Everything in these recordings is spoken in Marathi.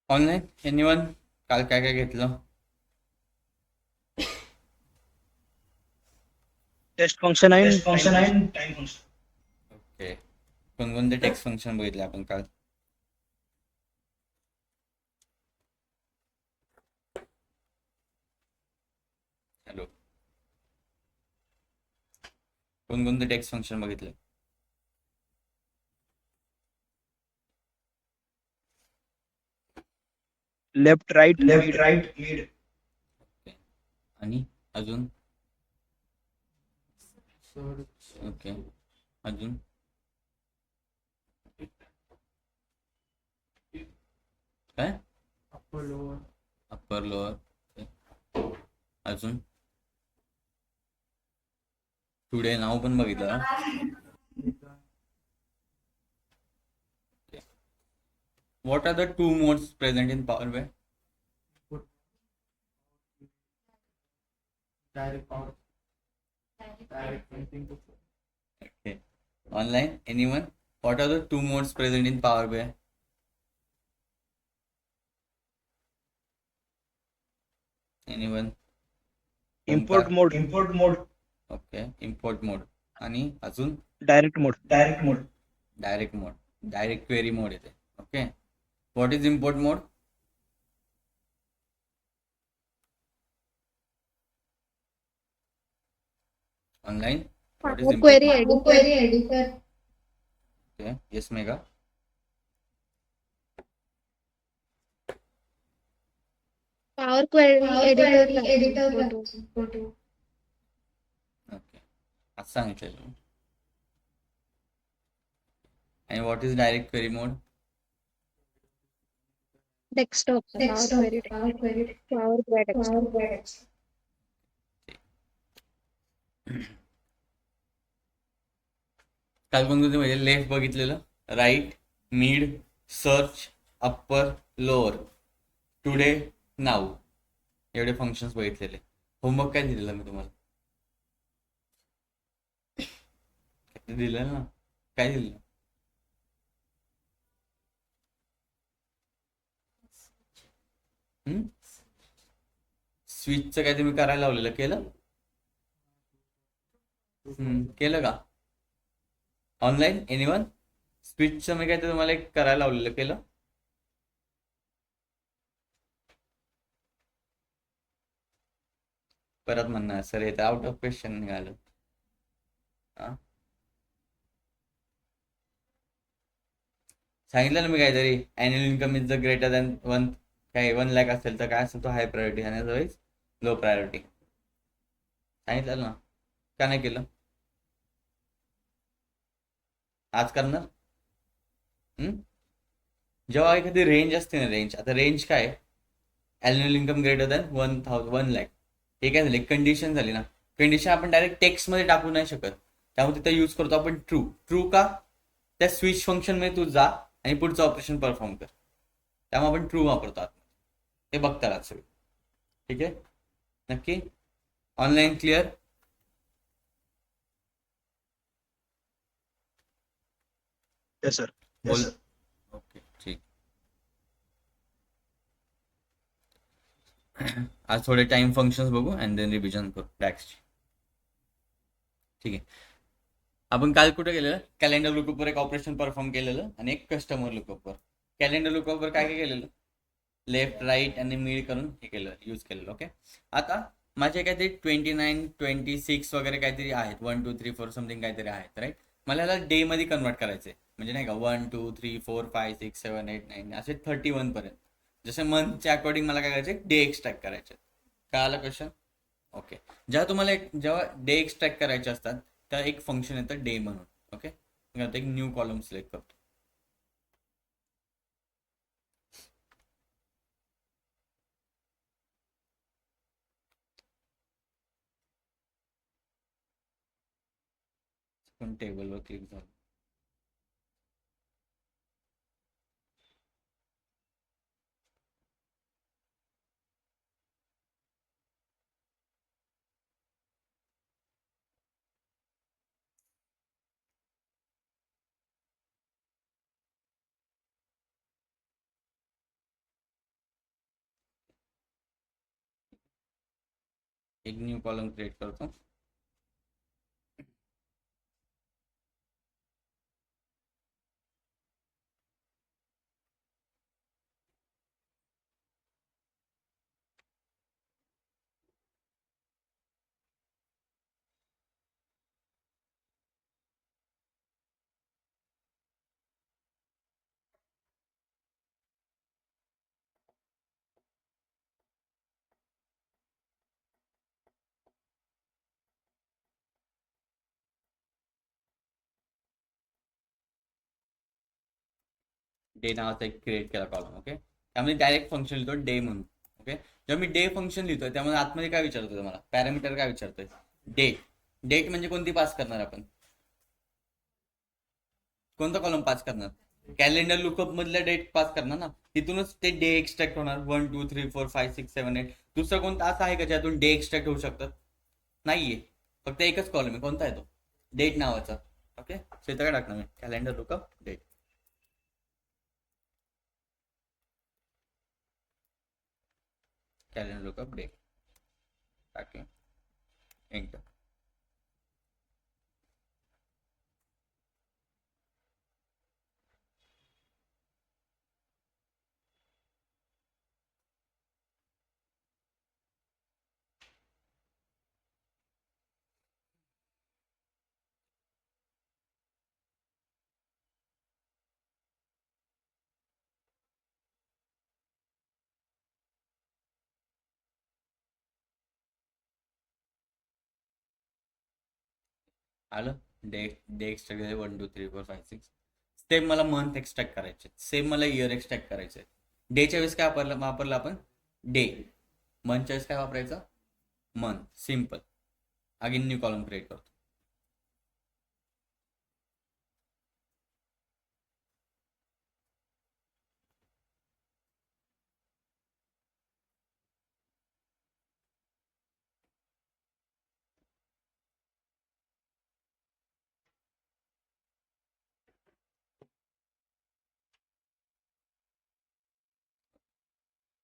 ऑनलाईन एनिवन काल काय काय घेतलं? टेस्ट फंक्शन आहे टेस्ट टाइम फंक्शन आहे फंक्शन. Time function. ओके. कोणकोणते टेक्स्ट फंक्शन बघितले आपण काल? हॅलो, कोणकोणते टेक्स्ट फंक्शन बघितले? Left right left mid. Right mid. Okay. आणि अजून? ओके. अजून? काय? Upper lower. अजून? टुडे नाव पण बघितलं ना? What are the two modes present in Power BI? Direct power. Direct printing. Okay. Online, anyone? What are the two modes present in Power BI? Anyone? Import Omkar? Mode. Import mode. Okay. Import mode. आणि अजून? Direct mode. Direct mode. Direct mode. Direct query mode येते. Okay. What is import mode? Online, what is Power import Query mode? Editor. Query editor. Okay. Yes Megha. Power Query power Editor query लागतो एडिटर फोटो. लागतो फोटो. ओके. आज सांगितलेलं. आणि what is direct query mode? Desktop. Power desktop. Query. Power query. Power Query power Desktop. Query. काल कोणकोणते म्हणजे लेफ्ट बघितलेलं, right, mid, search, upper, lower, today, now, एवढे फंक्शन्स बघितलेले. होमवर्क काय दिलेलं मी तुम्हाला? दिलं ना? काय दिलं? स्विचचं काय तुम्ही करायला लावलेलं, केलं? केलं का? Online anyone? स्विचचं मी काय ते तुम्हाला एक करायला लावलेलं, केलं? परत म्हणणार सर हे तर आउट ऑफ क्वेश्चन निघालं. सांगितलं ना मी काहीतरी, annual income is the greater than 1, काय 1 लाख असेल तर काय असेल तो हाय प्रायोरिटी आणि अदरवाईज लो प्रायोरिटी. सांगितलं ना? का नाही केलं? आज करणार? जेव्हा एखादी रेंज असते ना, रेंज, आता रेंज काय, annual income greater than 1 lakh, हे काय झाली, कंडिशन झाली ना. कंडिशन आपण डायरेक्ट टेक्स्टमध्ये टाकू नाही शकत, त्यामुळे तिथं यूज करतो आपण ट्रू. ट्रू का? त्या स्विच फंक्शनमध्ये तू जा आणि पुढचं ऑपरेशन परफॉर्म कर, त्यामुळे आपण ट्रू वापरतो. हे बघता राहत सगळं. ठीक आहे, नक्की? Online clear? Yes sir. बोल. ओके, ठीक. आज थोडे टाइम फंक्शन्स बघू अँड देन रिव्हिजन करू डॅक्सची. ठीक आहे. आपण काल कुठे केलेलं, कॅलेंडर लुकअपवर एक ऑपरेशन परफॉर्म केलेलं आणि एक कस्टमर लुकअपवर. कॅलेंडर लुकअपवर काय काय केलेलं, लेफ्ट, राईट आणि मिड करून हे केलं, यूज केलेलं. ओके. आता माझे काहीतरी 29, 26 वगैरे काहीतरी आहेत, 1 2 3 4 समथिंग काहीतरी आहेत, राईट. मला याला डे मध्ये कन्वर्ट करायचे, म्हणजे नाही का 1 2 3 4 5 6 7 8 9 असे 31 पर्यंत. जसे मंथच्या अकॉर्डिंग मला काय करायचे, डे एक्स्ट्रॅक्ट करायचे. काय आलं क्वेश्चन? ओके. जेव्हा डे एक्स्ट्रॅक्ट करायचे असतात त्या एक फंक्शन येतं डे म्हणून. ओके. मी आता एक न्यू कॉलम सिलेक्ट करतो. पण टेबलवर क्लिक झालं. एक न्यू कॉलम क्रिएट करतो. डे नावाचा एक क्रिएट केला कॉलम. ओके, त्यामध्ये डायरेक्ट फंक्शन लिहितो डे म्हणून. ओके, जेव्हा मी डे फंक्शन लिहितोय त्यामध्ये आतमध्ये काय विचारतोय तुम्हाला, पॅरामीटर काय विचारतोय, डेट. डेट म्हणजे कोणती पास करणार आपण, कोणता कॉलम पास करणार, कॅलेंडर लुकअप मधल्या डेट पास करणार ना. तिथूनच ते डे एक्सट्रॅक्ट होणार. 1 2 3 4 5 6 7 8. दुसरं कोणतं असं आहे का ज्यातून डे एक्सट्रॅक्ट होऊ शकतात, नाहीये. फक्त एकच कॉलम आहे, कोणता आहे तो, डेट नावाचा. ओके, इथं काय टाकणार मी, calendar lookup date. Calendar lookup date टाकलं, एंटर. आलं, डे डे एक्सट्रॅक्ट झाले 1 2 3 4 5 6. सेम मला मंथ एक्सट्रॅक्ट करायचे, सेम मला इयर एक्सट्रॅक्ट करायचे. डेच्या वेळेस काय वापरलं आपण, डे. मंथच्या वेळेस काय वापरायचं, month. Simple. Again new column create करतो.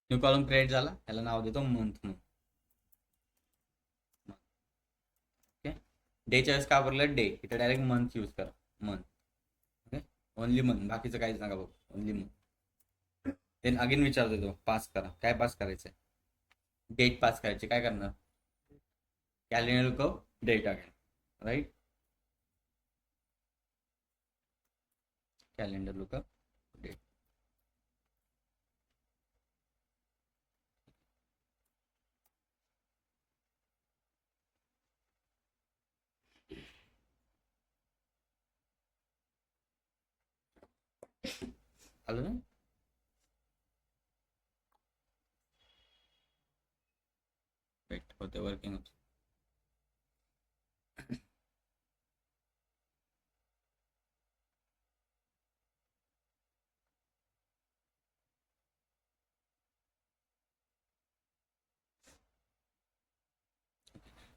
न्यू कॉलम क्रिएट झाला, याला नाव देतो मंथ म्हणून. ओके, डेच्या वेळेस काय वापरलं, डे. इथे डायरेक्ट मंथ यूज करा, मंथ. ओके, ओनली मंथ, बाकीचं काहीच नका बघू, ओनली मंथ. देन अगेन विचारतो तो, पास करा. काय पास करायचंय, डेट पास करायची. काय करणार, calendar lookup date again, right. Calendar lookup date. आलं ना, वेट होते, वर्किंग होते.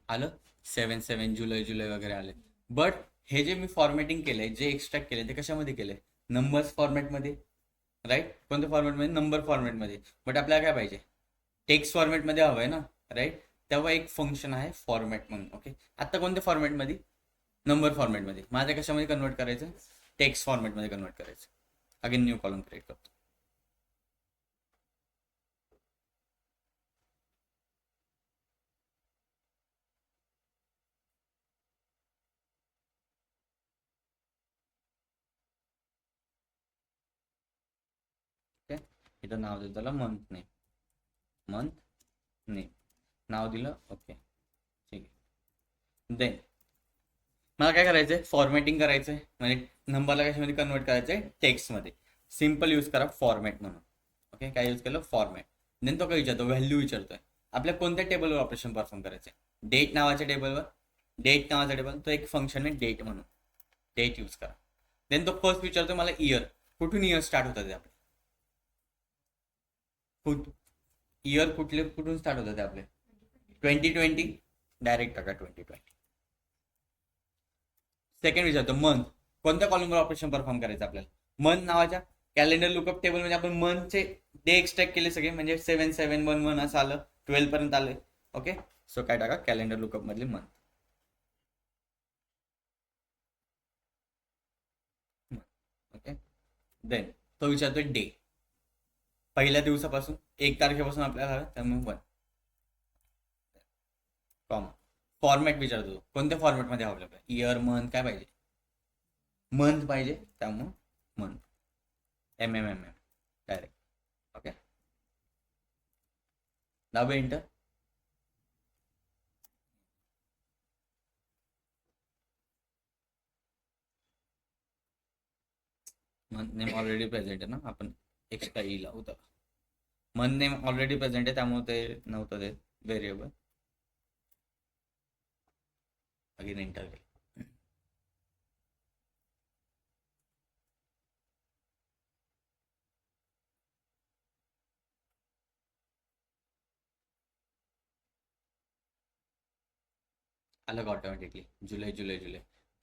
आलं, 7/7 जुलै वगैरे आले. बट हे जे मी फॉर्मॅटिंग केलंय, जे एक्सट्रॅक्ट केलंय, ते कशामध्ये केलंय, नंबर्स फॉर्मॅटमध्ये, राईट. कोणत्या फॉर्मॅटमध्ये, नंबर फॉर्मॅटमध्ये. बट आपल्याला काय पाहिजे, टेक्स्ट फॉर्मॅटमध्ये हवंय ना, राईट. तेव्हा एक फंक्शन आहे फॉर्मॅट म्हणून. ओके, आता कोणत्या फॉर्मॅटमध्ये, नंबर फॉर्मॅटमध्ये. माझ्या कशामध्ये कन्वर्ट करायचं, टेक्स्ट फॉर्मॅटमध्ये कन्वर्ट करायचं. अगेन न्यू कॉलम क्रिएट करतो. इथं नाव देतो त्याला मंथ नेम, मंथ नेम नाव दिलं. ओके, ठीक आहे. देन मला काय करायचंय, फॉर्मॅटिंग करायचंय, म्हणजे नंबरला कशामध्ये कन्वर्ट करायचंय, टेक्स्टमध्ये. सिम्पल यूज करा फॉर्मॅट म्हणून. ओके, काय यूज केलं, फॉर्मॅट. देन तो काय विचारतो, व्हॅल्यू विचारतोय. आपल्या कोणत्या टेबलवर ऑपरेशन परफॉर्म करायचंय, डेट नावाच्या टेबलवर. डेट नावाचा टेबल, तो एक फंक्शन आहे डेट म्हणून, डेट यूज करा. देन तो फर्स्ट विचारतो मला इयर, कुठून इयर स्टार्ट होतात ते आपले, इयर कुठून स्टार्ट होतात आपले, 2020, डायरेक्ट टाका 2020. सेकंड विचारतो मंथ, कोणत्या कॉलमवर ऑपरेशन परफॉर्म करायचं आपल्याला, मंथ नावाच्या. कॅलेंडर लुकअप टेबल म्हणजे आपण मंथचे डे एक्सट्रॅक्ट केले सगळे, म्हणजे 7/7 1 1 असं आलं, 12 पर्यंत आलं. ओके, सो काय टाका कॅलेंडर लुकअप मधले मंथ. ओके. देन तो विचारतोय डे. पहिल्या दिवसापासून 1 तारखेपासून आपल्याला हवं त्यामुळे 1 कॉमा. फॉर्मॅट विचारतो कोणत्या फॉर्मॅटमध्ये हवं आपल्याला, इयर मंथ काय पाहिजे, मंथ पाहिजे त्यामुळे मंथ MMMM डायरेक्ट. ओके. दाबे enter. Month name already present आहे ना, आपण एक्स्ट्रा ई लावू. मंथ नेम ऑलरेडी प्रेझेंट आहे त्यामुळे ते नव्हतं ते व्हेरिएबल. अगेन एंटर केलं. आलं का ऑटोमॅटिकली जुलै जुलै जुलै.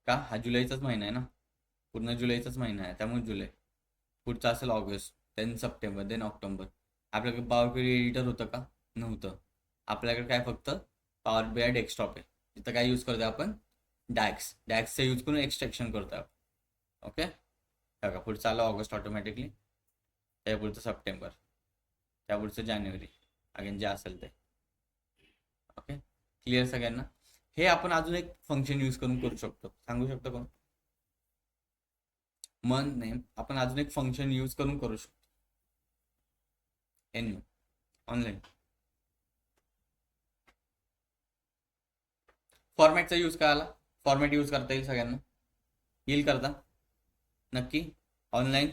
का हा जुलैचाच महिना आहे ना, पूर्ण जुलैचाच महिना आहे त्यामुळे जुलै. पुढचा असेल August, then September, then October. आपल्याकडे पॉवर क्वेरी एडिटर होतं का, नव्हतं. आपल्याकडे काय फक्त पॉवर BI डेस्कटॉप आहे. तिथं काय यूज करतो आपण, डॅक्सचा यूज करून एक्सट्रॅक्शन करतो आपण. ओके. बघा पुढचं आलं ऑगस्ट ऑटोमॅटिकली, त्या पुढचं सप्टेंबर, त्या पुढचं जानेवारी, अगेन जे असेल ते. ओके. क्लिअर सगळ्यांना. हे आपण अजून एक फंक्शन यूज करून करू शकतो, सांगू शकतो कोण. मंथ नेम आपण अजून एक फंक्शन यूज करून करू शकतो. एन ऑनलाईन फॉर्मॅटचा यूज काय आला, फॉर्मॅट यूज करता येईल सगळ्यांना, येईल करता नक्की ऑनलाईन.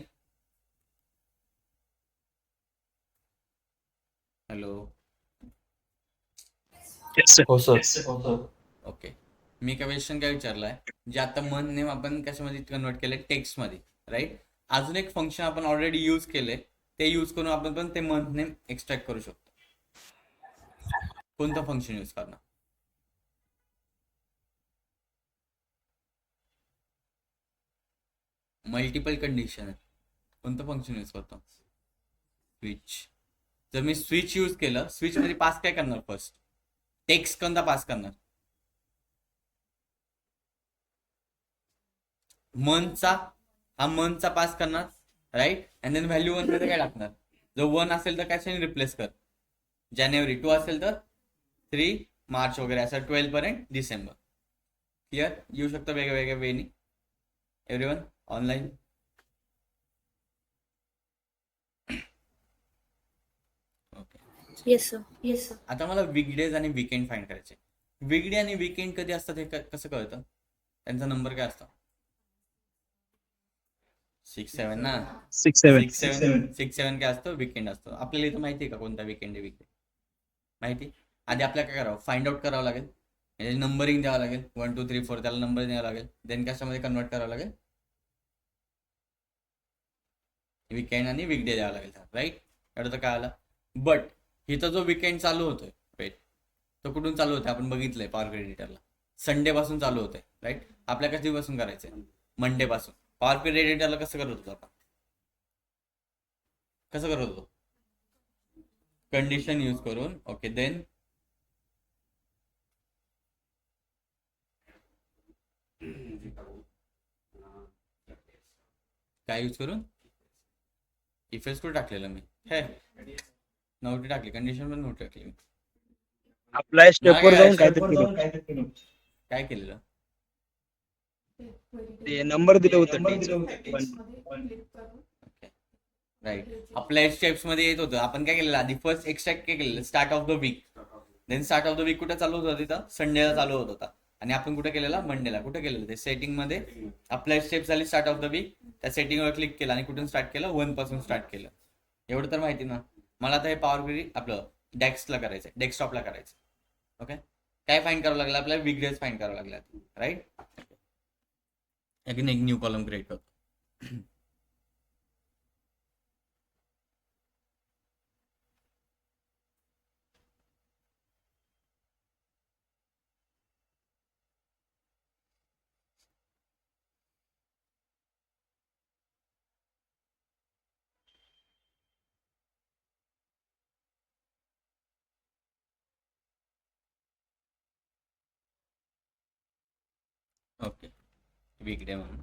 हॅलो. Yes, sir. हो सर. ओके. मी क्वेश्चन काय विचारलाय, जे आता मंथ नेम आपण कशामध्ये कन्वर्ट केले, टेक्स्टमध्ये, राईट. अजून एक फंक्शन आपण ऑलरेडी यूज केले, ते यूज करून आपण पण ते मंथ नेम एक्सट्रॅक्ट करू शकतो. कोणतं फंक्शन यूज करणार, मल्टिपल कंडिशन आहे, कोणतं फंक्शन यूज करतो, स्विच. जर मी स्विच यूज केलं, स्विच मध्ये पास काय करणार, फर्स्ट टेक्स्ट कोणता पास करणार, मंथचा. हा मंथचा पास करणार, राईट. अँड देन व्हॅल्यू 1 मध्ये काय टाकणार, जर 1 असेल तर काय रिप्लेस कर, जानेवारी. 2 असेल तर 3 मार्च वगैरे असं 12 पर्यंत डिसेंबर. क्लिअर. येऊ शकतं वेगळ्या वेगळ्या वेनी. Everyone online. Okay. Yes sir. आता मला वीकडेज आणि वीकेंड फाइंड करायचे. वीकडे आणि वीकेंड कधी असतात हे कसं कळतं, त्यांचा नंबर काय असतो, 6-7 ना. 6-7. 6-7 काय असतं, वीकेंड असतो. आपल्याला इथं माहिती आहे का कोणता वीकेंड आहे, वीकेंड माहिती. आधी आपल्याला काय करावं, फाइंड आउट करावं लागेल, म्हणजे नंबरिंग द्यावं लागेल, 1 2 3 4 त्याला नंबर द्यावा लागेल. देन कशामध्ये कन्वर्ट करावं लागेल, वीकेंड आणि वीकडे द्यावं लागेल, राईट. एवढं तर काय आलं. बट इथं जो वीकेंड चालू होतोय, राईट, तो कुठून चालू होतोय आपण बघितलंय पॉवर एडिटरला, संडे पासून चालू होतोय, राईट. आपल्या कधीपासून करायचंय, मंडे पासून. पॉवर एडिटरला कसं करत होतो आपण, कसं करत होतो, कंडिशन यूज करून. ओके. देन काय यूज करून, इफेक्ट कुठे टाकलेलं मी, हे नव्हती टाकली, कंडिशन पण नव्हती टाकली मी. अप्लाय स्टेपवर जाऊन काय काहीतरी केलं. काय केलेलं, ते नंबर दिलं होतं राईट. आपल्या स्टेप्स मध्ये येत होतं, आपण काय केलेलं आधी, फर्स्ट एक्स्ट्रॅक्ट काय केलेलं, start of the week. Then start of the week कुठे चालू होता, तिथं संडेला चालू होत होता. आणि आपण कुठे केलेला, मंडेला. कुठे केलेलं ते, सेटिंग मध्ये आपल्या स्टेप झाली स्टार्ट ऑफ द वीक, त्या सेटिंगवर क्लिक केलं आणि कुठून स्टार्ट केलं, 1 पासून स्टार्ट केलं. एवढं तर माहिती ना मला. आता हे पॉवर क्वेरी आपलं डेस्कला करायचं, डेस्कटॉपला करायचं. ओके. काय फाइंड करावं लागलं आपल्याला, वीकडेज फाइंड करावं लागलं, राईट. अगेन एक न्यू कॉलम क्रिएट करतो. ओके, वीकडे म्हणून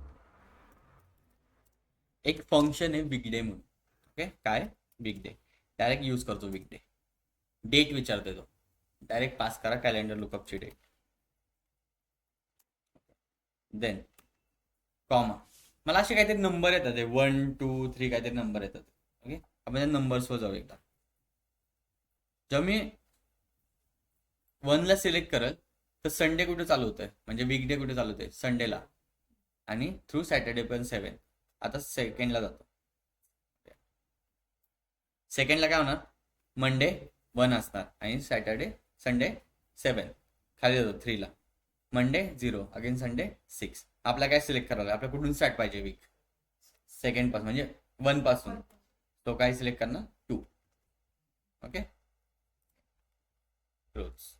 एक फंक्शन आहे वीकडे म्हणून. ओके, काय वीकडे डायरेक्ट यूज करतो. वीकडे डेट विचारते तो, डायरेक्ट पास करा कॅलेंडर लुकअपची डेट. देन कॉमा, मला असे काहीतरी नंबर येतात 1 2 3 काहीतरी नंबर येतात. ओके, आपण त्या नंबर्सवर जाऊ एकदा. जेव्हा मी 1 ला सिलेक्ट करल तर संडे कुठे चालू होत आहे, म्हणजे वीकडे कुठे चालू होते, संडेला, आणि थ्रू सॅटर्डे पण 7. आता सेकंडला जातो. सेकंडला काय होणार, मंडे 1 असणार आणि संडे 7. खाली जातो 3 ला, मंडे 0, अगेन संडे 6. आपला काय सिलेक्ट करायला, आपल्या कुठून स्टार्ट पाहिजे वीक, सेकंड पासून म्हणजे 1 पासून. तो काय सिलेक्ट करणार, 2. Okay, close.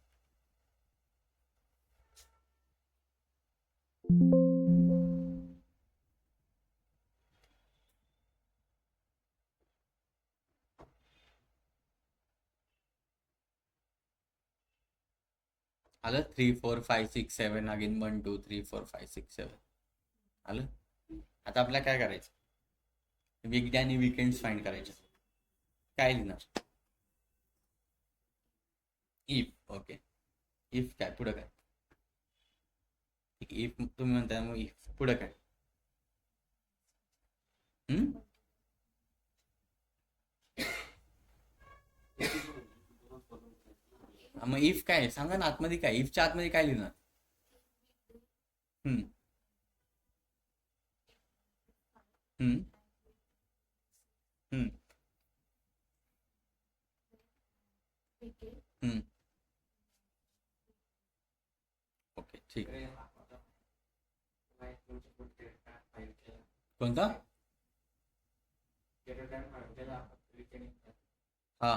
आलं 3 4 5 6 7, अगेन 1 2 3 4 5 6 7. आलं. आता आपल्याला काय करायचं, वीकडे आणि वीकेंड्स फाइंड करायचे. काय लिहिणार, इफ. ओके, इफ काय पुढं काय, इफ तुम्ही म्हणताय मग इफ पुढं काय. मग इफ काय सांगा ना, आतमध्ये काय, इफच्या आतमध्ये काय लिहिणार. हम्म हम्म हम्म हम्म ओके, ठीक आहे. कोणता, हा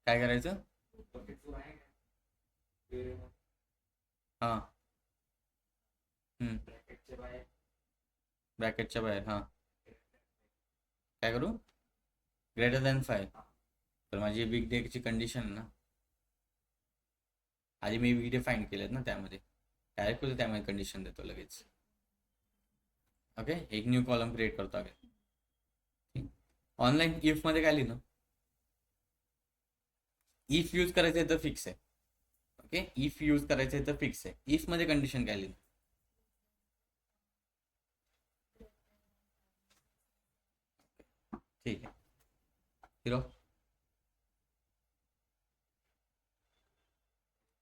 काय करायचं, हा ब्रॅकेटच्या बाहेर. हा काय करू, ग्रेटर दॅन 5. तर माझी बिग डेची कंडिशन ना, आधी मी बिग डे फाइंड केलेत ना, त्यामध्ये डायरेक्ट होतं, त्यामध्ये कंडिशन देतो लगेच. ओके, एक न्यू कॉलम क्रिएट करतो. ऑनलाईन इफ मध्ये काय लिहिणं, इफ यूज करायचं आहे तर फिक्स आहे. ओके, इफ यूज करायचं आहे तर फिक्स आहे. इफ मध्ये कंडिशन काय लिहिणं, ठीक आहे. हिरो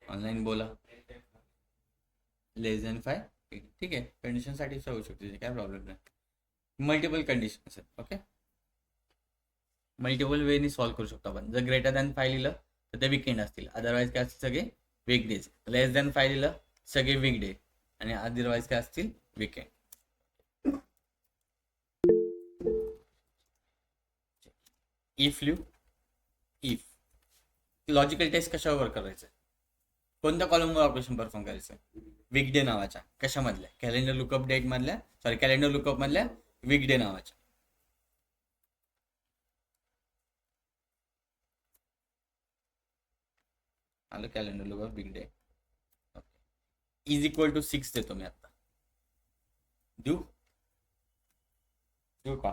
ऑनलाईन बोला, लेस दॅन 5. ठीक आहे, कंडिशन सॅटिस्फाय होऊ शकते, काय प्रॉब्लेम नाही. मल्टिपल कंडिशन्स आहेत. ओके, मल्टिपल वेनी सॉल्व्ह करू शकतो आपण. जर ग्रेटर दॅन 5 लिहिलं तर ते वीकेंड असतील, अदरवाईज काय असतील सगळे वीकडेज. लेस दॅन 5 लिहिलं सगळे वीकडे, आणि अदरवाईज काय असतील वीकेंड. इफ लिहू, इफ लॉजिकल टेस्ट कशावर करायचं, कोणत्या कॉलमवर ऑपरेशन परफॉर्म करायचं, वीकडे नावाच्या कशामधल्या, कॅलेंडर लुकअप डेट मधल्या, सॉरी कॅलेंडर लुकअप मधल्या वीकडे नावाच्या. आलं calendar lookup weekday. Is equal to 6 देतो मी आता. देऊ देऊ का,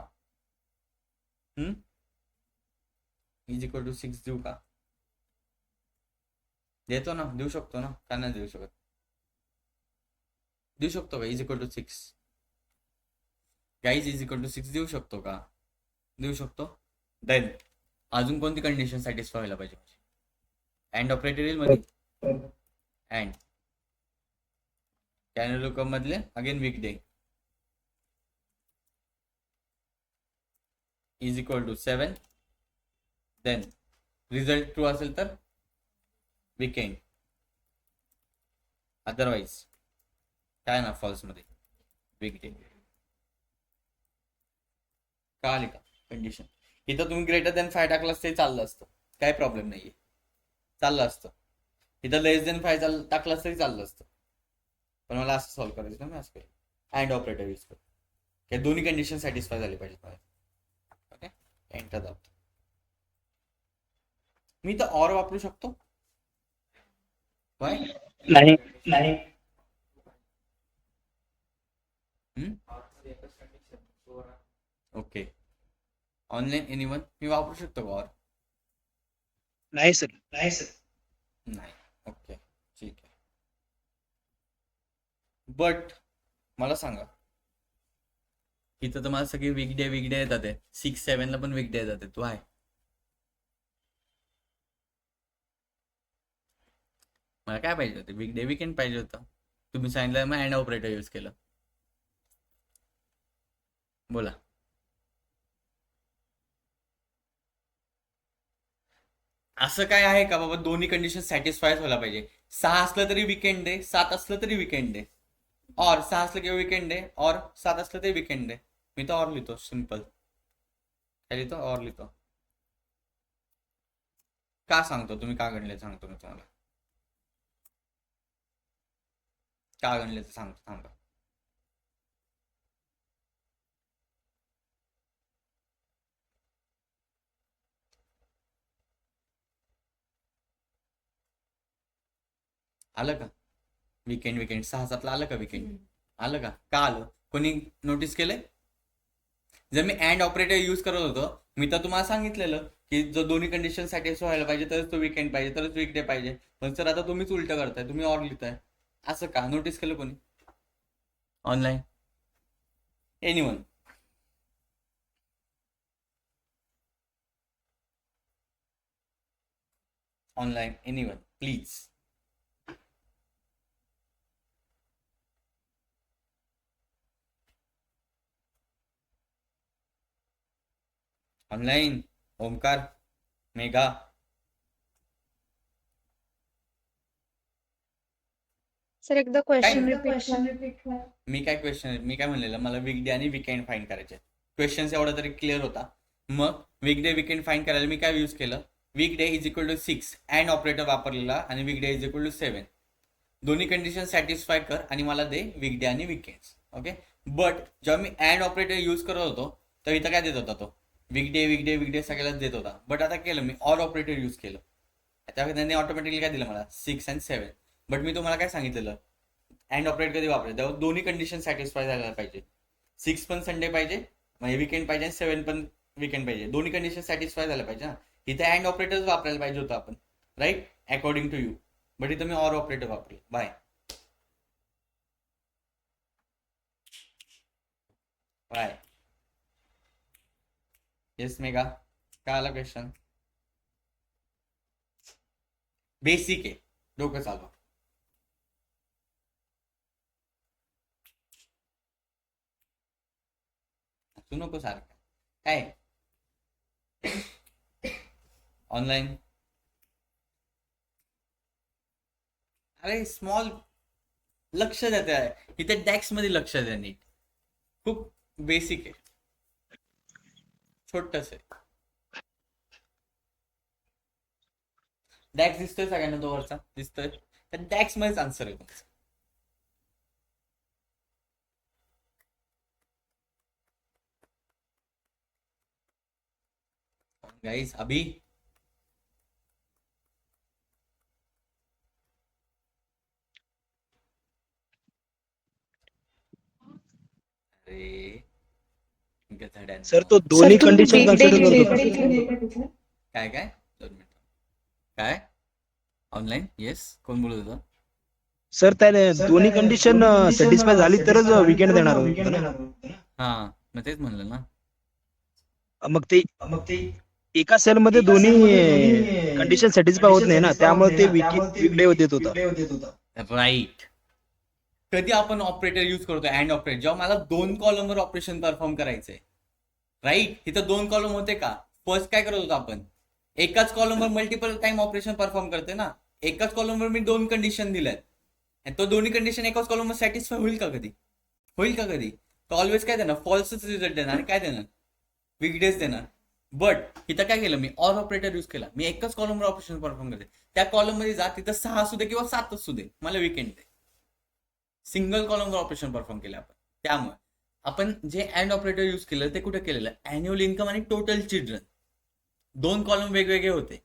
इज इक्वल टू 6 देऊ का, देतो ना, देऊ शकतो ना, का नाही देऊ शकत, देऊ शकतो का, is equal to 6 guys, is equal to 6 देऊ शकतो का, देऊ शकतो. देन अजून कोणती कंडिशन सॅटिस्फाय व्हायला पाहिजे, अँड ऑपरेटर येईल मध्ये, अँड कॅलेंडर लुकअप मधले again weekday is equal to 7. Then result true असेल तर वीकेंड, अदरवाईज काय ना फॉल्स मध्ये वीकडे. का आली का कंडिशन, इथं तुम्ही ग्रेटर दॅन 5 टाकलं असतं चाललं असतं, काय प्रॉब्लेम नाहीये, चाललं असतं. इथं लेस दॅन 5 टाकलं असतं चाललं असतं, पण मला असं सॉल्व्ह करायचं ना, मी असं अँड ऑपरेटर यूज करतो, की दोन्ही कंडिशन सॅटिस्फाय झाली पाहिजे. ओके, एंटर दाबतो मी. तर ऑर वापरू शकतो, नाही. ओके. ऑनलाईन एनिवन मी वापरू शकतो का और? नाही सर. नाही. ओके, ठीक आहे. बट मला सांगा, इथं तर मला सगळे वीकडे येतात आहे. 6-7 पण वीकडे येतात आहे. तू आहे मला काय पाहिजे होते? वीकडे वीकेंड पाहिजे होतं. तुम्ही सांगितलं मग अँड ऑपरेटर यूज केलं. बोला. असं काय आहे का बाबा दोन्ही कंडिशन सॅटिस्फाय व्हायला पाहिजे? 6 असलं तरी वीकेंड डे, 7 असलं तरी वीकेंड डे, और 6 असलं किंवा वीकेंड डे, और 7 असलं तरी वीकेंड डे. मी तर और लिहितो, सिम्पल. काय लिहितो? और लिहितो. का सांगतो तुम्ही का गणले? सांगतो मी तुम्हाला का गणले तर सांगतो, थांबा. आलं का वीकेंड 6-7ला आलं का वीकेंड? आलं का आलं? कोणी नोटीस केलंय? जर मी अँड ऑपरेटर यूज करत होतो, मी तर तुम्हाला सांगितलेलं की जो दोन्ही कंडिशन सॅटिस्फाय व्हायला पाहिजे तरच तो वीकेंड पाहिजे, तरच वीकडे पाहिजे. पण सर आता तुम्हीच उलट करताय, तुम्ही और लिहिताय. असं का? नोटीस केलं कोणी online? Anyone? Online anyone please? Online Omkar, Megha, sir एकदा क्वेश्चन रिपीट मी काय म्हणलेलं, मला वीकडे आणि वीकेंड फाईंड करायचे. क्वेश्चन एवढा तरी क्लिअर होता. मग वीकडे वीकेंड फाईंड करायला मी काय यूज केलं? Weekday is equal to 6 and operator वापरलेला आणि वीकडे इज इक्वल टू 7. दोन्ही कंडिशन सॅटिस्फाय कर आणि मला दे वीकडे आणि वीकेंड्स. ओके. बट जेव्हा मी अँड ऑपरेटर यूज करत होतो तर इथं काय देत होता? तो वीकडे सगळ्यालाच देत होता. बट आता केलं मी ऑर ऑपरेटर यूज केलं, त्यावेळी त्यांनी ऑटोमॅटिकली काय दिलं मला? 6 आणि 7. बट मी तुम्हाला काय सांगितलेलं? अँड ऑपरेट कधी वापरायचं? तेव्हा दोन्ही कंडिशन सॅटिस्फाय झायला पाहिजे. 6 पण संडे पाहिजे, म्हणजे वीकेंड पाहिजे, आणि 7 पण वीकेंड पाहिजे. दोन्ही कंडिशन सॅटिस्फाय झाल्या पाहिजे ना. इथे अँड ऑपरेटर्स वापरायला पाहिजे होतं आपण, right, according to you. But इथं मी ऑर ऑपरेटर वापरले. Bye bye. येस मेगा, काय आला क्वेश्चन? बेसिक आहे, डोकं चालवा. तू नको सारखं काय ऑनलाईन. अरे स्मॉल लक्ष देत आहे इथे, डॅक्स मध्ये लक्ष द्या नीट. खूप बेसिक आहे, छोटस आहे. डॅक्स दिसतोय सगळ्यांना? तो वरचा दिसतोय? तर डॅक्स मध्येच आन्सर आहे तुमचं. गाइस अभी अरे गधड्यांनो. सर तो दोन्ही तुम्ही कंडिशन weekday कन्सिडर लिहिले करतो. का? काय 2 मिनिट. काय ऑनलाईन? येस, कोण बोलत होतं? सर त्याने दोन्ही कंडिशन सॅटिस्फाय झाली तरच वीकेंड देणार होतं ना. हा मग तेच म्हणलं ना. मग ते एका सेल मध्ये दोन्ही कंडिशन सॅटिस्फाय होत नाही ना, त्यामुळे ते वीकडे देत होता. राईट. कधी आपण ऑपरेटर यूज करतो अँड ऑपरेटर? जेव्हा मला 2 कॉलमवर ऑपरेशन परफॉर्म करायचंय, राईट. इथं 2 कॉलम होते का? फर्स्ट काय करत होतो आपण? एकाच कॉलमवर मल्टिपल टाइम ऑपरेशन परफॉर्म करते ना. एकाच कॉलमवर मी 2 कंडिशन दिल्यात, आणि तो दोन्ही कंडिशन एकाच कॉलमवर सॅटिस्फाय होईल का कधी? तो ऑलवेज काय देणार? फॉल्सच रिझल्ट देणार. काय देणार? वीकडेज देणार. बट इथं काय केलं मी? ऑर ऑपरेटर यूज केला. मी एकाच कॉलमवर ऑपरेशन परफॉर्म करते. त्या कॉलम मध्ये जा, तिथं 6 असू दे किंवा 7 असू दे, मला वीकेंड दे. सिंगल कॉलमवर ऑपरेशन परफॉर्म केलं आपण. त्यामुळे आपण जे अँड ऑपरेटर यूज केलं ते कुठे केलेलं? अॅन्युअल इन्कम आणि टोटल चिल्ड्रन. 2 कॉलम वेगवेगळे होते.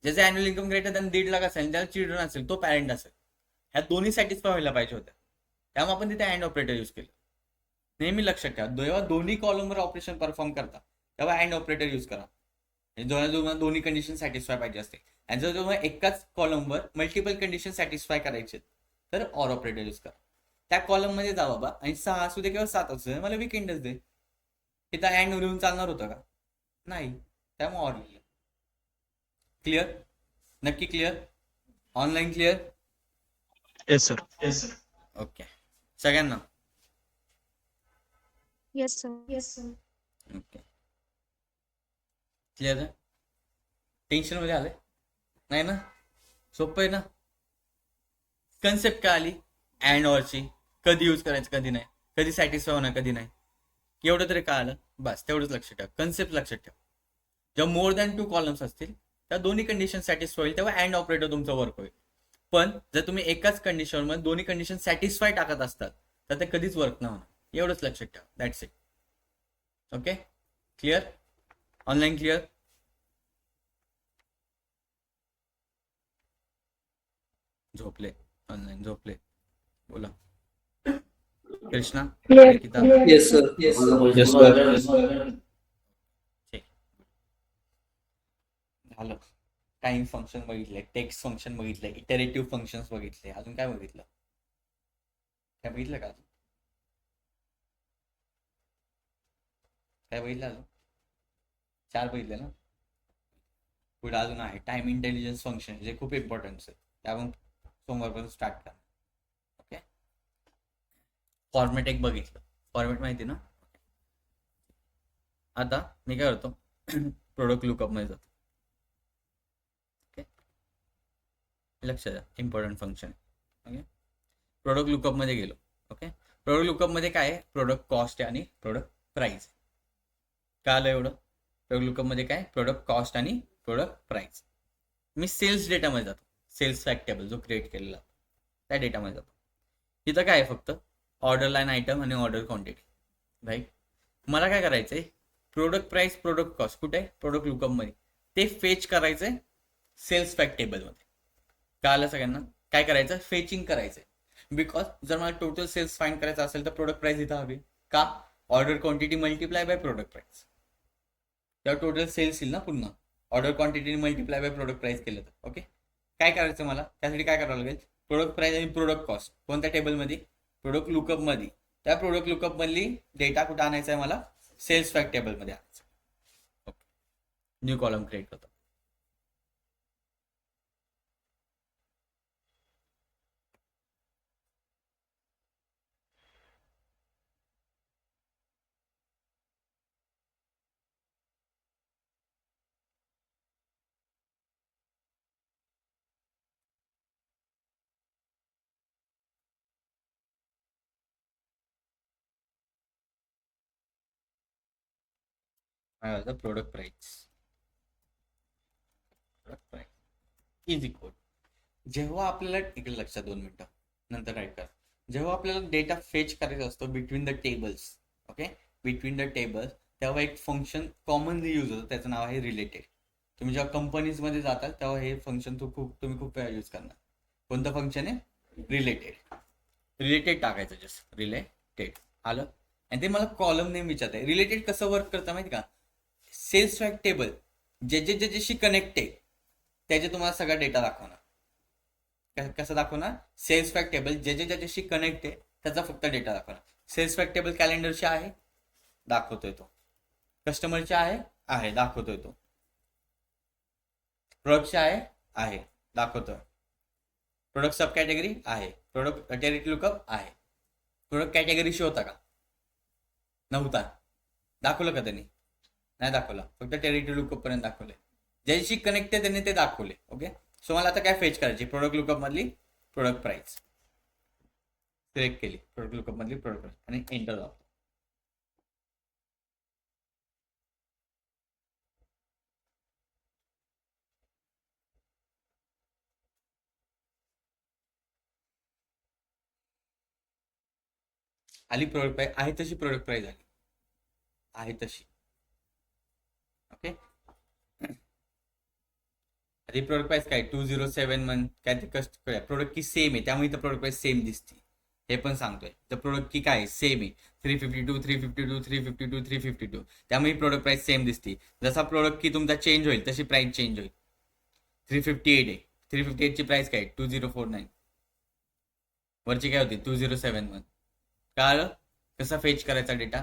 ज्याचे annual income greater than 1.5 lakh असेल, ज्याला चिल्ड्रन असेल, तो पॅरेंट असेल. ह्या दोन्ही सॅटिस्फाय व्हायला पाहिजे होत्या. त्यामुळे आपण तिथे अँड ऑपरेटर यूज केलं. नेहमी लक्षात ठेवा, जेव्हा दोन्ही कॉलमवर ऑपरेशन परफॉर्म करता तेव्हा अँड ऑपरेटर यूज करा. जेव्हा दोन्ही कंडिशन सॅटिस्फाय पाहिजे असते. आणि जर जेव्हा एकाच कॉलमवर मल्टिपल कंडिशन सॅटिस्फाय करायचे तर ऑर ऑपरेटर यूज करा. त्या कॉलम मध्ये जा बाबा आणि 6 असू दे किंवा 7 असू दे, मला वीकेंडच दे. इथं अँड लिहून चालणार होतं का? नाही. त्यामुळे ऑर लिहिलं. क्लिअर? नक्की clear? Online clear? Yes sir. Okay. सगळ्यांना येस सर. ओके. क्लिअर आहे? टेन्शन मध्ये आलंय? नाही ना? सोपं आहे ना? कन्सेप्ट काय आली अँड ऑरची? कधी यूज करायचं कधी नाही, कधी सॅटिस्फाय होणार कधी नाही, एवढं तरी काय आलं? बस तेवढंच लक्षात ठेवा. कन्सेप्ट लक्षात ठेवा. जेव्हा मोर दॅन 2 कॉलम्स असतील त्या दोन्ही कंडिशन सॅटिस्फाय होईल तेव्हा अँड ऑपरेटर तुमचं वर्क होईल. पण जर तुम्ही एकाच कंडिशनमध्ये दोन्ही कंडिशन सॅटिस्फाय टाकत असतात तर ते कधीच वर्क नाही होणार. एवढंच लक्षात ठेवा. That's it. Okay. Clear? Online clear? झोपले ऑनलाईन, झोपले. बोला कृष्णा. Clear. किताब. Yes, sir. Yes, sir. ठीक. झालं. टाइम फंक्शन बघितले, टेक्स्ट फंक्शन बघितले, इटरेटिव्ह फंक्शन्स बघितले. अजून काय बघितलं? काय बघितलं का अजून? काय बघितलं अजून? 4 बघितले ना? पुढे अजून आहे टाइम इंटेलिजन्स फंक्शन, जे खूप इम्पॉर्टन्स आहे. ते आपण सोमवारपासून स्टार्ट करा. ओके. फॉर्मॅट एक बघितलं. फॉर्मॅट माहिती ना? आता मी काय करतो, प्रोडक्ट लुकअप मध्ये जातो. ओके. लक्ष द्या, important function. Okay. Product lookup मध्ये गेलो. ओके. प्रोडक्ट लुकअप मध्ये काय आहे? प्रोडक्ट कॉस्ट आणि प्रोडक्ट प्राइस. काय आलं एवढं? प्रोडक्ट लुकअप मध्ये काय? प्रोडक्ट कॉस्ट आणि प्रोडक्ट प्राइस. मी सेल्स डेटामध्ये जातो. सेल्स फॅक्ट टेबल जो क्रिएट केलेला त्या डेटामध्ये जातो. तिथं काय आहे? फक्त ऑर्डर लाईन आयटम आणि ऑर्डर क्वांटिटी. राईट. मला काय करायचंय? प्रोडक्ट प्राइस, प्रोडक्ट कॉस्ट कुठे आहे? प्रोडक्ट लुकअप मध्ये. ते फेच करायचंय सेल्स फॅक्ट टेबल मध्ये. काय आलं सगळ्यांना? काय करायचं? फेचिंग करायचंय. बिकॉज जर मला टोटल सेल्स फाइंड करायचं असेल तर प्रोडक्ट प्राइस इथं हवी. का? Order quantity multiply by product price. तेव्हा टोटल सेल्स येईल ना पुन्हा. Order quantity multiply by product price केलं तर. ओके. काय करायचं मला? त्यासाठी काय करावं लागेल? प्रोडक्ट प्राइस आणि प्रोडक्ट कॉस्ट कोणत्या टेबलमध्ये? प्रोडक्ट लुकअप मध्ये. त्या प्रोडक्ट लुकअप मधली डेटा कुठं आणायचा आहे मला? सेल्स फॅक्ट टेबल मध्ये आणायचं. ओके. न्यू कॉलम क्रिएट करतो. काय होतं? Product price. Product price is equal. जेव्हा आपल्याला इकडे लक्षात 2 मिनिटं नंतर राईट करा. जेव्हा आपल्याला डेटा फेच करायचा असतो between the tables, okay, between the tables, तेव्हा एक फंक्शन कॉमनली यूज होतं. त्याचं नाव आहे रिलेटेड. तुम्ही जेव्हा कंपनीजमध्ये जाताल तेव्हा हे फंक्शन तुम्ही खूप वेळा यूज करणार. कोणतं फंक्शन आहे? रिलेटेड. रिलेटेड टाकायचं जस्ट रिलेटेड. आलं? आणि ते मला कॉलम नेम विचारत आहे. रिलेटेड कसं वर्क करतं माहिती का? सेल्स फॅक्ट टेबल ज्याच्याशी कनेक्ट आहे त्याचे तुम्हाला सगळा डेटा दाखवणार. कसं दाखवणार? सेल्स फॅक्ट टेबल ज्याच्याशी कनेक्ट आहे त्याचा फक्त डेटा दाखवणार. सेल्स फॅक्ट टेबल कॅलेंडरचे आहे, दाखवतोय तो. कस्टमरचे आहे दाखवतोय तो. प्रोडक्टचे आहे दाखवतोय. प्रोडक्ट सब कॅटेगरी आहे. प्रोडक्ट टेरिटरी लुकअप आहे. प्रोडक्ट कॅटेगरीशी होता का? नव्हता. दाखवलं का त्यांनी? नाही दाखवला. फक्त टेरिटरी लुकअप पर्यंत दाखवले. ज्याशी कनेक्ट आहे त्यांनी ते दाखवले. ओके. सो मला आता काय फेच करायची? प्रोडक्ट लुकअप मधली प्रोडक्ट प्राइस सिलेक्ट केली. प्रोडक्ट लुकअप मधली प्रोडक्ट प्राइस आणि एंटर दाबतो. आली प्रोडक्ट प्राइस. आहे तशी प्रोडक्ट प्राइस आली. आहे तशी. ओके. आधी प्रोडक्ट प्राइस काय 2071 काय ते प्रोडक्ट की सेम आहे त्यामुळे इथं प्रोडक्ट प्राइस सेम दिसते. हे पण सांगतोय. तर प्रोडक्ट की काय सेम आहे, 352 352 352 352, त्यामुळे प्रोडक्ट प्राइस सेम दिसते. जसा प्रोडक्ट की तुमचा चेंज होईल तशी प्राइस चेंज होईल. 358 आहे, 358 ची प्राइस काय 2049, वरची काय होती 2071. कळलं कसा फेच करायचा डेटा.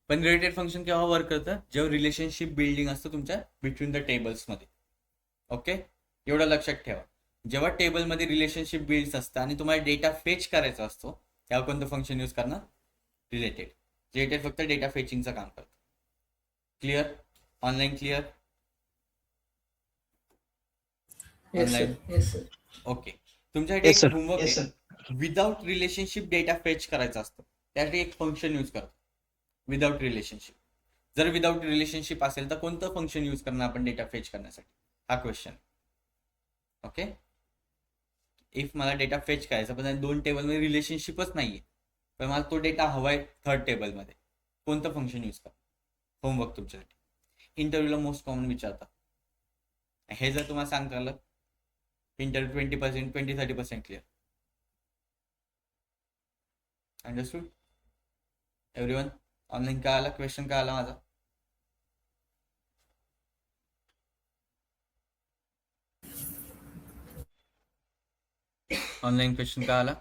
पण रिलेटेड फंक्शन केव्हा वर्क करतं, जेव्हा रिलेशनशिप बिल्डिंग असतं तुमच्या बिटवीन द टेबल्समध्ये. ओके, एवढं लक्षात ठेवा. जेव्हा टेबलमध्ये रिलेशनशिप बिल्ड्स असतं आणि तुम्हाला डेटा फेच करायचा असतो, तेव्हा कोणतं फंक्शन यूज करणार, रिलेटेड. रिलेटेड फक्त डेटा फेचिंगचं काम करतं. Clear, online clear, Yes, sir. Online Yes, sir. Okay. तुमच्यासाठी Yes, एक sir. होमवर्क आहे, विदाउट रिलेशनशिप डेटा फेच करायचा असतो, त्यासाठी एक फंक्शन यूज करतो विदाउट रिलेशनशिप. जर विदाउट रिलेशनशिप असेल तर कोणतं फंक्शन यूज करणार आपण डेटा फेच करण्यासाठी, हा क्वेश्चन. ओके, इफ मला डेटा फेच करायचा पण 2 टेबलमध्ये रिलेशनशिपच नाहीये, पण मला तो डेटा हवाय 3rd टेबलमध्ये, कोणतं फंक्शन यूज करा. होमवर्क तुमच्यासाठी. इंटरव्ह्यूला मोस्ट कॉमन विचारतात. हे जर तुम्हाला सांगता आलं, interview 20% 20-30% clear. Understood everyone. Online काय आला, क्वेश्चन काय आला माझा. ऑनलाईन क्वेश्चन काय आला.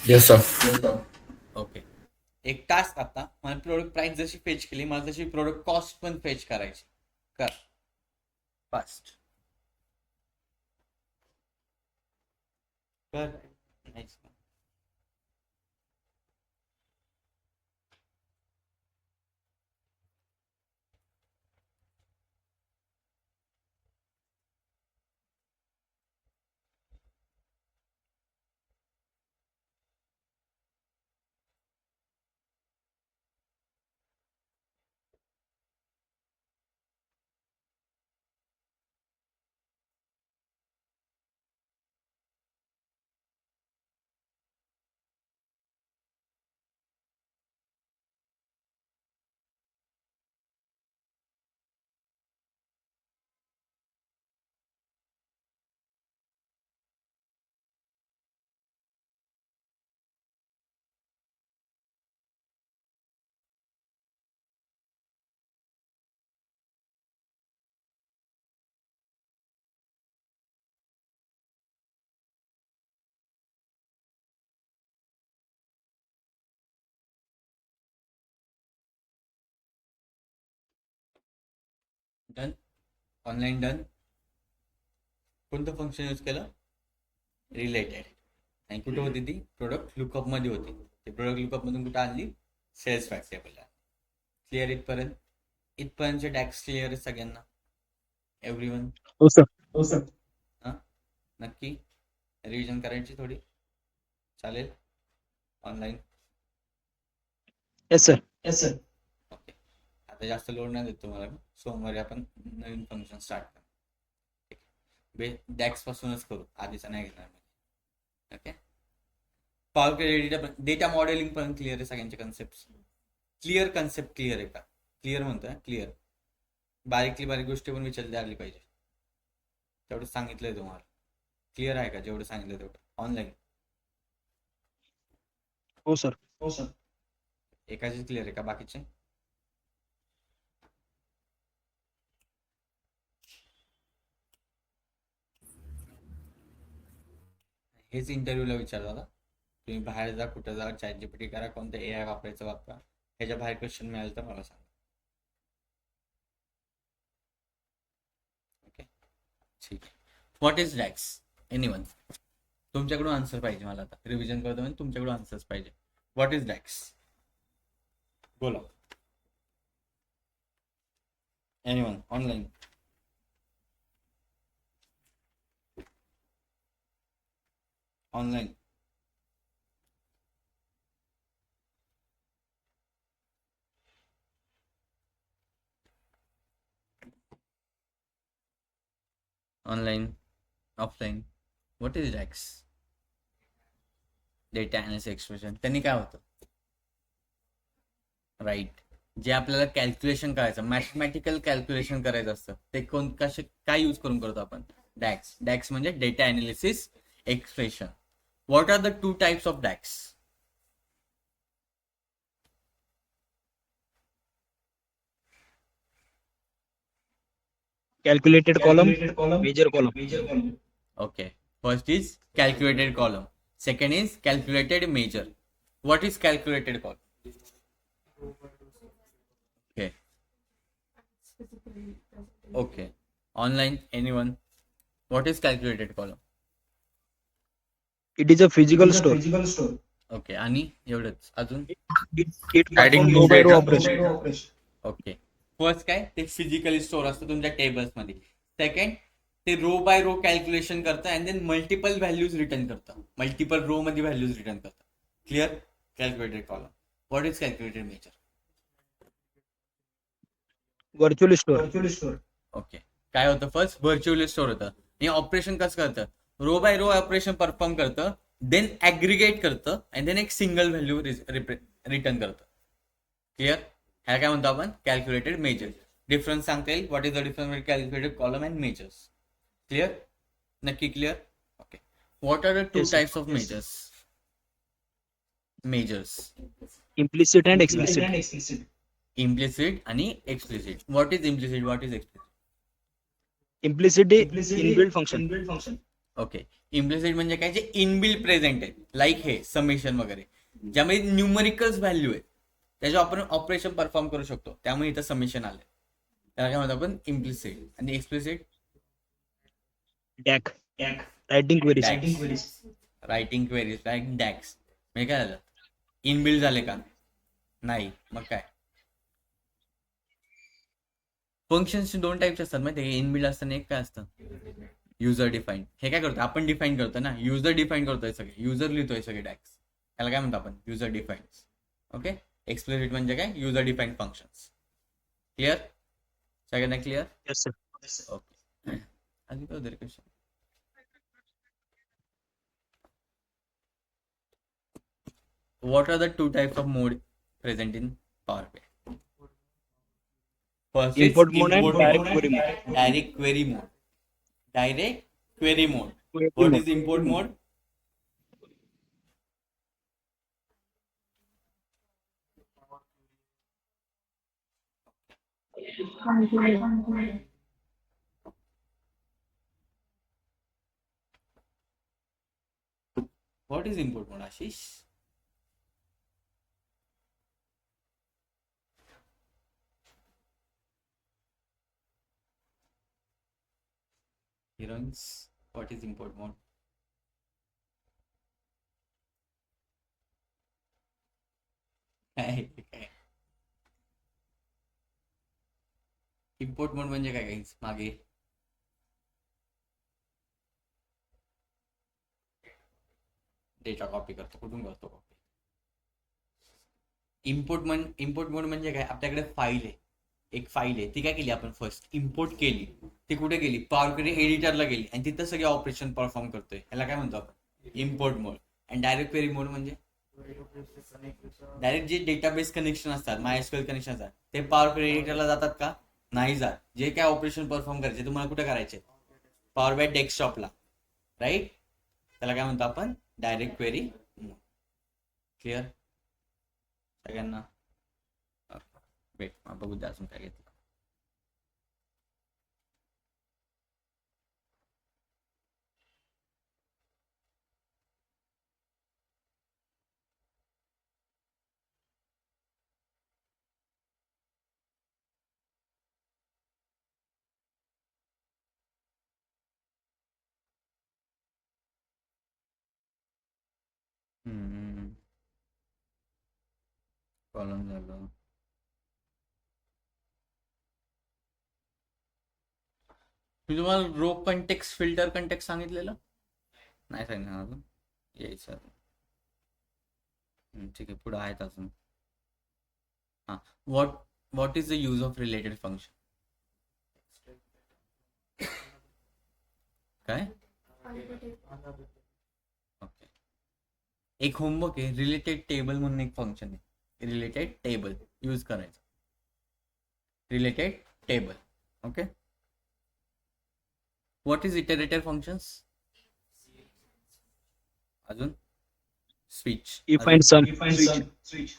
Yes, sir. ओके, एक टास्क आता मला प्रोडक्ट प्राइस जशी फेच केली, मला तशी प्रोडक्ट कॉस्ट पण फेच करायची. कर फास्ट कर. Nice. Done, online done. कोणतं फंक्शन यूज केलं, रिलेटेड. आणि कुठे होती ती, प्रोडक्ट लुकअप मध्ये होती. ते प्रोडक्ट लुकअप मधून कुठे आणली, सेल्स फॅक्ट टेबलला. क्लिअर इथपर्यंत. इथपर्यंतचे डॅक्स क्लिअर आहे सगळ्यांना, एव्हरीवन. हो सर. Oh, sir. नक्की रिव्हिजन करायची थोडी, चालेल online. Yes sir. Yes, sir. Okay, आता जास्त लोड नाही देत तुम्हाला. सोमवारी आपण नवीन फंक्शन स्टार्ट करू. ठीक आहे, डॅक्स पासूनच करू, आधीचा नाही घेणार मी. Okay, power credit data modelling पण क्लिअर आहे सगळ्यांचे कन्सेप्ट. क्लिअर कन्सेप्ट क्लिअर आहे का, क्लिअर म्हणतोय क्लिअर. बारीकली बारीक गोष्टी पण विचारली आली पाहिजे, तेवढं सांगितलंय तुम्हाला. क्लिअर आहे का, जेवढं सांगितलं तेवढं ऑनलाईन. हो सर. Oh, sir. एकाचे क्लिअर आहे का, बाकीचे. हेच इंटरव्ह्यूला विचारलं होता, तुम्ही बाहेर जा, कुठं जा, ChatGPT करा, कोणतं AI वापरायचं वापरा, ह्याच्या बाहेर क्वेश्चन मिळालं तर मला सांगा. ओके, ठीक आहे. What is DAX, anyone. तुमच्याकडून आन्सर पाहिजे मला आता, रिव्हिजन करतो म्हणजे तुमच्याकडून आन्सर्स पाहिजे. व्हॉट इज डॅक्स, बोला. Anyone online. Online online offline. What is DAX, data analysis expression. त्यांनी काय होतं, राईट, जे आपल्याला कॅल्क्युलेशन करायचं, मॅथमॅटिकल कॅल्क्युलेशन करायचं असतं, ते काय यूज करून करतो आपण, डॅक्स. डॅक्स म्हणजे data analysis expression. What are the two types of DAX? Calculated column, major column. Okay. First is calculated column. Second is calculated major. What is calculated column? Okay. Okay. Online, anyone? What is calculated column? It is a physical store. Okay. आणि एवढंच अजून It Adding perform new row by row data. operation. Okay. First काय ते फिजिकली स्टोअर असतं तुमच्या टेबल्स मध्ये. सेकंड ते रो बाय रो कॅल्क्युलेशन करतं and then multiple values return करतं. मल्टिपल रो मध्ये व्हॅल्यूज रिटर्न करतं. Clear? Calculated column. What is calculated measure? Virtual store. Okay. काय होतं? फर्स्ट व्हर्च्युअली स्टोअर होतं. हे ऑपरेशन कसं करतं? Row by row operation perform करतं, देन ऍग्रिगेट करतं अँड देन एक सिंगल व्हॅल्यू रिटर्न करतं. क्लिअर? ह्या काय म्हणतो आपण? Calculated measure. डिफरन्स सांगता येईल? What is the difference between calculated column and measures? Clear? नक्की clear? Okay. What are the two Yes, sir. Types of measures? Measures Implicit and explicit. Implicit आणि explicit. What is implicit? What is explicit? Implicit inbuilt function. Okay. Implicit म्हणजे काय? जे इनबिल्ट प्रेझेंट आहे, लाईक हे समेशन वगैरे, ज्यामध्ये न्यूमरिकल्स व्हॅल्यू आहे, त्याच्यावर आपण ऑपरेशन परफॉर्म करू शकतो. त्यामुळे इथं समेशन आलंय. त्याला काय म्हणतो आपण? इम्प्लिसिट. आणि explicit? DAC. Writing queries. Writing queries like DAX. म्हणजे काय झालं? इनबिल्ड झाले का? नाही. मग काय? फंक्शन्सचे दोन टाइप्स असतात माहिती आहे. इनबिल्ड असतं आणि एक काय असतं? User define. हे काय करतो? आपण डिफाईन करतो ना. युजर डिफाईन करतोय सगळे. युजर लिहितोय सगळे डॅक्स. त्याला काय म्हणतो आपण? User defines. ओके. एक्सप्लिसिट म्हणजे काय? User define functions. क्लिअर? सगळ्यांना क्लिअर? Yes, sir. ओके. अजून काय होतं question? What are the two types of mode present in Power BI? First is Import mode and import direct mode. query mode. Direct query mode. Direct query mode. Query What mode. is import mode? What is import mode, Ashish? Heroines, what is import mode? काय इम्पोर्ट मोड म्हणजे काय? काही मागे डेटा कॉपी करतो. कुठून करतो कॉपी? इम्पोर्ट मोड म्हणजे काय? आपल्याकडे फाईल आहे, एक फाईल आहे, ती काय केली आपण? फर्स्ट इम्पोर्ट केली. ती कुठे गेली? पॉवर क्वेरी एडिटरला गेली आणि तिथं सगळे ऑपरेशन परफॉर्म करतोय. याला काय म्हणतो आपण? Import mode. आणि डायरेक्ट क्वेरी मोड म्हणजे डायरेक्ट जे डेटाबेस कनेक्शन असतात, MySQL कनेक्शन असतात, ते पॉवर क्वेरी एडिटरला जातात का? नाही जात. जे काय ऑपरेशन परफॉर्म करायचे तुम्हाला कुठे करायचे? पॉवर बाय डेस्कटॉपला. राईट? त्याला काय म्हणतो आपण? Direct query mode. क्लिअर सगळ्यांना? वेट बघू द्या अजून काय घेतलं. कॉलम झालं. मी तुम्हाला रो कंटेक्स्ट फिल्टर कंटेक्स्ट सांगितलेलं नाही? सांगितलं अजून? यायचं. ठीक आहे. पुढे आहेत अजून. हां. What is the use of related function? काय? ओके. एक होमवर्क आहे. रिलेटेड टेबल म्हणून एक फंक्शन आहे. रिलेटेड टेबल यूज करायचं. Related table. Okay. What is iterator functions? अजून switch if and sum Switch.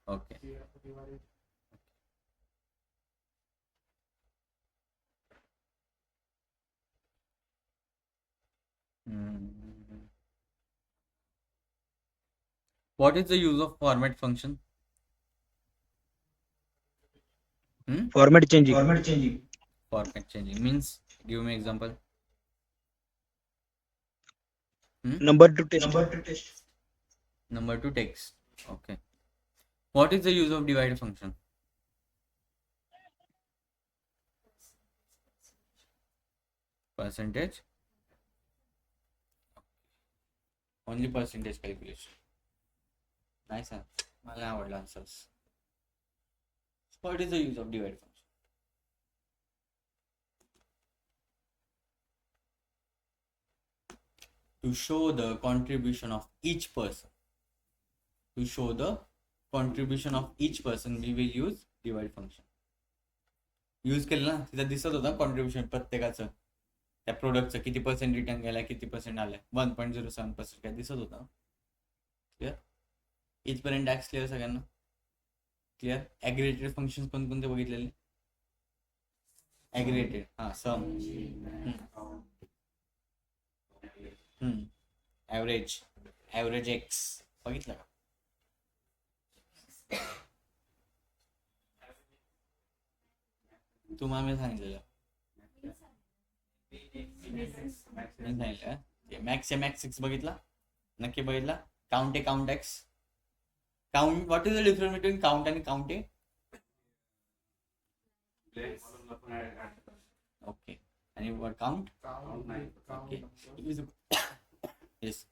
Okay What is the use of format function? Format changing. Format changing. Format changing means, give me example. Number to test. Number to test. Number to text. Okay. What is the use of divide function? Percentage. Only percentage calculation. Nice, sir. मला आवडला answers. What is the use of divide function? To show the contribution of each person. To show the contribution of each person, we will use divide function. Use केलं ना, तिथं दिसत होतं कॉन्ट्रीब्युशन प्रत्येकाचं, त्या प्रोडक्टचं किती पर्सेंट रिटर्न गेलाय, किती पर्सेंट आलाय, 1.07% काय दिसत होतं. क्लिअर? इथपर्यंत टॅक्स क्लिअर सगळ्यांना? क्लिअर? ॲग्रिगेटेड फंक्शन कोणते बघितलेले? ॲग्रिगेटेड, हां, सम, ॲव्हरेज एक्स बघितलं का? तुम्हाला मी सांगितलेलं, मॅक्स मॅक्स एक्स बघितला, नक्की बघितला. Count A count x. Count, what is the difference between count आणि काउंट ए? ओके, आणि वर काउंट. Okay, yes.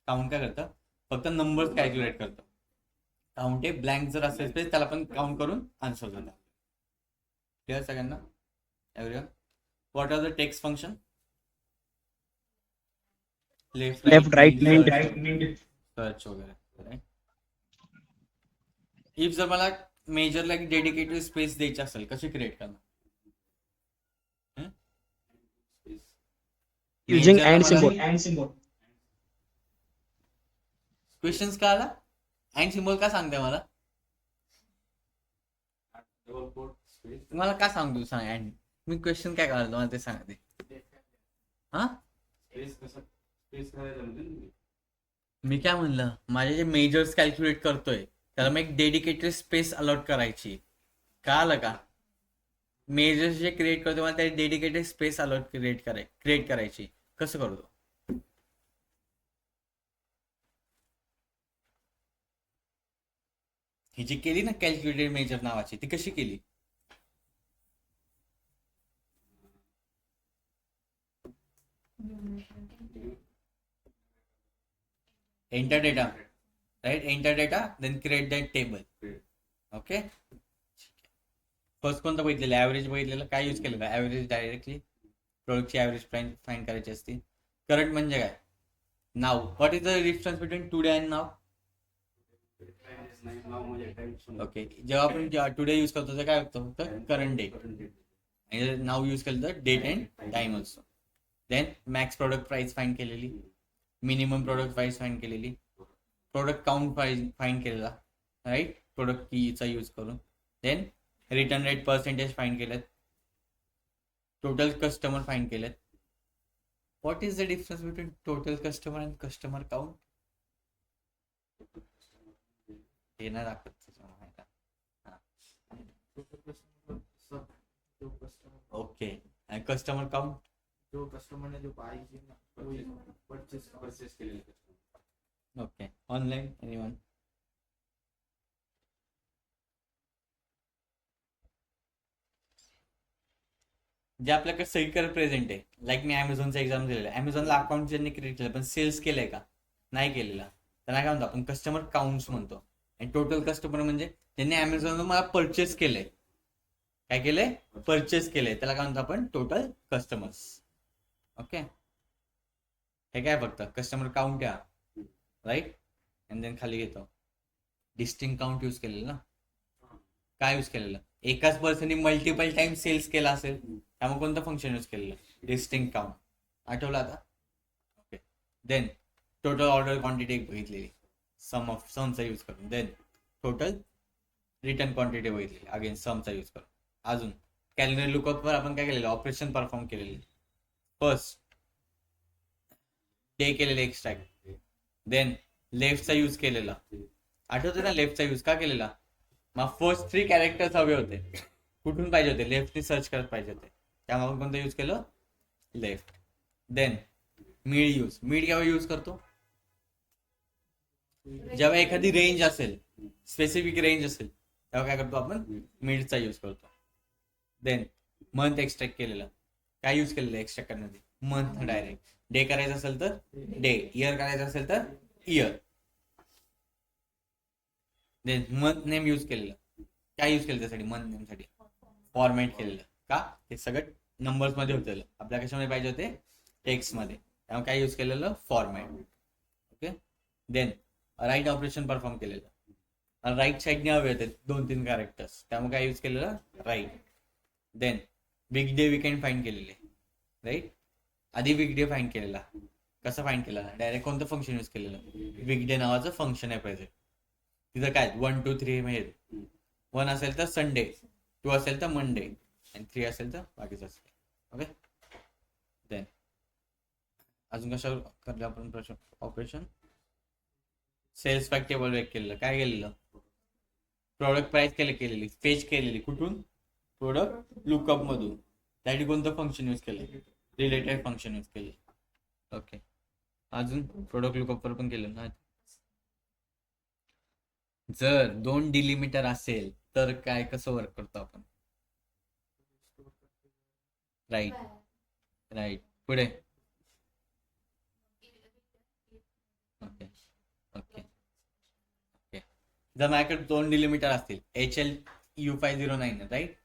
काउंट काय करतं? फक्त नंबर्स कॅल्क्युलेट करतं. काउंट ए ब्लँक जर असेल स्पेस त्याला पण काउंट करून आन्सर देतात. क्लिअर सगळ्यांना? Everyone? What are the text function? Left right Right. Search वगैरे. इफ जर मला मेजरला एक डेडिकेटेड स्पेस द्यायची असेल, कशी क्रिएट करणार? Using and Symbol. Symbol. And symbol. Questions का आला? अँड सिम्बॉल का सांगते मला? तुम्हाला का सांगतो सांग अँड? मी क्वेश्चन काय करायला तुम्हाला ते सांगते. हा, मी काय म्हणलं, माझे जे मेजर्स कॅल्क्युलेट करतोय त्याला मग एक डेडिकेटेड स्पेस अलॉट करायची. का आलं का? मेजर्स जे क्रिएट करतो मला त्या डेडिकेटेड स्पेस अलॉट क्रिएट करायची. कसं करतो? ही जी केली ना कॅल्क्युलेटेड मेजर नावाची, ती कशी केली? Enter data, right? Enter data, then create that table. Okay, first कोणतं बघितलेलं? ॲव्हरेज बघितलेलं. काय यूज केलेलं? ॲव्हरेज डायरेक्टली प्रोडक्टची ॲव्हरेज प्राइस फाइंड करायची असते. करंट म्हणजे काय? Now. What is the difference between today and now? Okay, जेव्हा आपण टुडे यूज करतो तर काय होतं? फक्त करंट डे. आणि नाव यूज केलं तर date and time also. Then max product price find केलेली, मिनिमम प्रोडक्ट प्राइस फाइंड केलेली, प्रोडक्ट काउंट फाइंड केलेला, राईट? प्रोडक्ट कीचा यूज करून. Then return rate percentage find केलेत, टोटल कस्टमर फाइंड केलेत. What is the difference between total customer and customer count? हे नाही दाखवत. ओके, आणि कस्टमर काउंट? जो कस्टमर ने जो बाय की परचेस केलेले. Okay, online anyone? जे आपल्याकडे सगळीकडे प्रेझेंट आहे. लाईक मी ॲमेझॉनचा एक्झाम दिलेला आहे. ॲमेझॉनला अकाउंट ज्यांनी क्रिएट केलं पण सेल्स केलंय का? नाही केलेला. त्यांना काय म्हणतो आपण? कस्टमर काउंट्स म्हणतो. आणि टोटल कस्टमर म्हणजे ज्यांनी ॲमेझॉनवर मला परचेस केलंय. काय केलंय? परचेस केलंय. त्याला काय म्हणतो आपण? Total customers. ओके, हे काय फक्त कस्टमर काउंट आहे, राईट? अँड देन खाली घेतो डिस्टिंक्ट काउंट यूज केलेलं ना. काय यूज केलेलं? एकाच पर्सनने मल्टिपल टाइम सेल्स केला असेल त्यामुळे कोणतं फंक्शन यूज केलेलं, डिस्टिंक्ट काउंट. आठवलं आता? Okay. Then total order quantity एक बघितलेली समचा यूज करून. देन टोटल रिटर्न क्वांटिटी बघितलेली अगेन समचा यूज करून. अजून कॅलेंडर लुकअपवर आपण काय केलेलं, ऑपरेशन परफॉर्म केलेली. फर्स्ट डे केलेले एक्स्ट्रॅक्ट. देन लेफ्टचा यूज केलेला. आठवते ना लेफ्टचा यूज का केलेला? मग फर्स्ट 3 कॅरेक्टर्स हवे होते. कुठून पाहिजे होते? लेफ्टने सर्च करत पाहिजे होते. त्यामुळे आपण कोणतं यूज केलं? Left. Then mid use. Mid केव्हा यूज करतो? जेव्हा एखादी रेंज असेल, स्पेसिफिक रेंज असेल, तेव्हा काय करतो आपण? मिडचा यूज करतो. देन मंथ एक्स्ट्रॅक्ट केलेलं. काय यूज केलेलं एक्स्ट्रॅक्ट करण्यासाठी? Month direct. डे करायचं असेल तर डे, इयर करायचं असेल तर year. Then month name use केलेलं. काय यूज केलं त्यासाठी? मंथ नेम साठी फॉर्मॅट केलेलं. का? ते सगळं नंबर्स मध्ये होतं, आपल्या कशामध्ये पाहिजे होते? टेक्स्ट मध्ये. त्यामुळे काय यूज केलेलं? Format. Okay. Then right operation perform केलेलं. राईट साईडने हवे होते 2-3 कॅरेक्टर्स, त्यामुळे काय यूज केलेलं? Right. Then big day weekend find केलेले. राईट. आधी बिग डे फाइंड केलेला. कसं फाइंड केला? डायरेक्ट कोणतं फंक्शन यूज केलेलं? बिग डे नावाचं फंक्शन आहे प्रेझेंट. तिथं काय 1 2 3 म्हणजे 1 असेल तर संडे, 2 असेल तर मंडे, आणि 3 असेल तर बाकीचं असेल. ओके. देन अजून कशावर करलं आपण ऑपरेशन? सेल्स फॅक्ट टेबल वेक केलेलं. काय केलेलं? प्रोडक्ट प्राइस केलेली, फेच केलेली. कुठून? प्रोडक्ट लुकअप मधून. त्यासाठी कोणतं फंक्शन यूज केलं? रिलेटेड फंक्शन यूज केले. ओके. अजून प्रोडक्ट लुकअपवर पण केलं ना. जर 2 डिलिमिटर असेल तर काय, कसं वर्क करतो आपण? राईट. राईट. पुढे. ओके. ओके. ओके. जर माझ्याकडे 2 डिलिमिटर असतील, HLU509, राईट.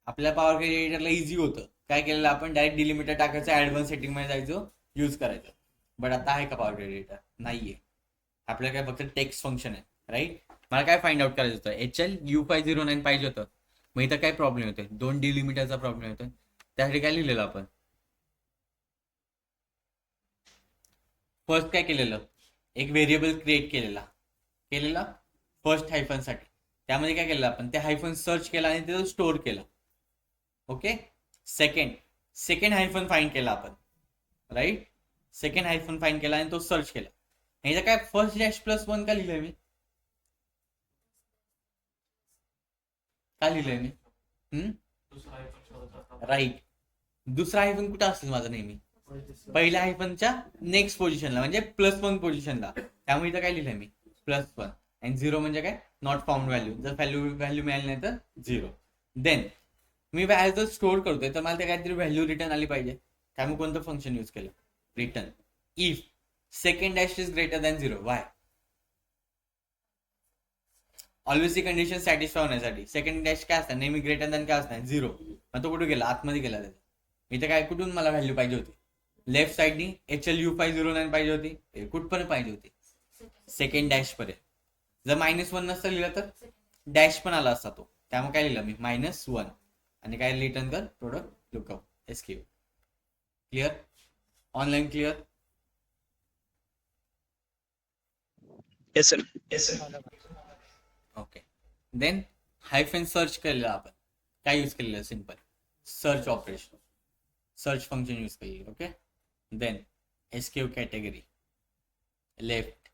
आपल्या पॉवर क्वेरी एडिटरला इझी होतं. काय केलेलं आपण? डायरेक्ट डिलिमिटर टाकायचं, ऍडव्हान्स सेटिंग मध्ये जायचं, यूज करायचं. बट आता आहे का पॉवर क्वेरी एडिटर? नाहीये. आपल्याला काय फक्त टेक्स्ट फंक्शन आहे, राईट. मला काय फाइंड आउट करायचं होतं? HLU509 पाहिजे होतं. मग इथं काय प्रॉब्लेम होते? 2 डिलिमिटरचा प्रॉब्लेम होतो. त्यासाठी काय लिहिलेलं आपण? फर्स्ट काय केलेलं? एक व्हेरिएबल क्रिएट केलेला फर्स्ट हायफन साठी. त्यामध्ये काय केलं आपण? ते हायफन सर्च केला आणि ते स्टोअर केलं. ओके. सेकंड हायफन फाइंड केला आपण, राईट. सेकंड हायफन फाइंड केला आणि तो सर्च केला. ह्याचं काय फर्स्ट डॅश प्लस 1 का लिहिलंय मी? काय लिहिलंय मी? राईट. दुसरा हायफन कुठं असेल माझा नेहमी? पहिल्या हायफनच्या नेक्स्ट पोझिशनला, म्हणजे +1 पोझिशनला. त्यामुळे इथं काय लिहिलंय मी? +1. आणि 0 म्हणजे काय? Not found value. जर व्हॅल्यू मिळाली नाही तर 0. देन मी व्हॅल्यू जर स्टोअर करतोय तर मला ते काहीतरी व्हॅल्यू रिटर्न आली पाहिजे. त्यामुळे कोणतं फंक्शन यूज केलं? Return. If second dash is greater than 0. Y? Always ती कंडिशन सॅटिस्फाय होण्यासाठी. सेकंड डॅश काय असतात? नेहमी ग्रेटर दॅन काय असतात? 0. मग तो कुठे गेला? आतमध्ये गेला त्याचा. इथे काय, कुठून मला व्हॅल्यू पाहिजे होती? लेफ्ट साईडनी HLU509 पाहिजे होती. कुठपर्यंत पाहिजे होती? सेकंड डॅश पर्यंत. जर -1 नसतं लिहिलं तर डॅश पण आला असता तो. त्यामुळे काय लिहिलं मी? -1. आणि काय रिटर्न कर? Product lookup SQ. Clear? Online clear? Yes sir. Okay. Then hyphen search केलेलं आपण. काय यूज केलेलं? Simple search operation, search function use केलेलं. Okay. Then SQ category, left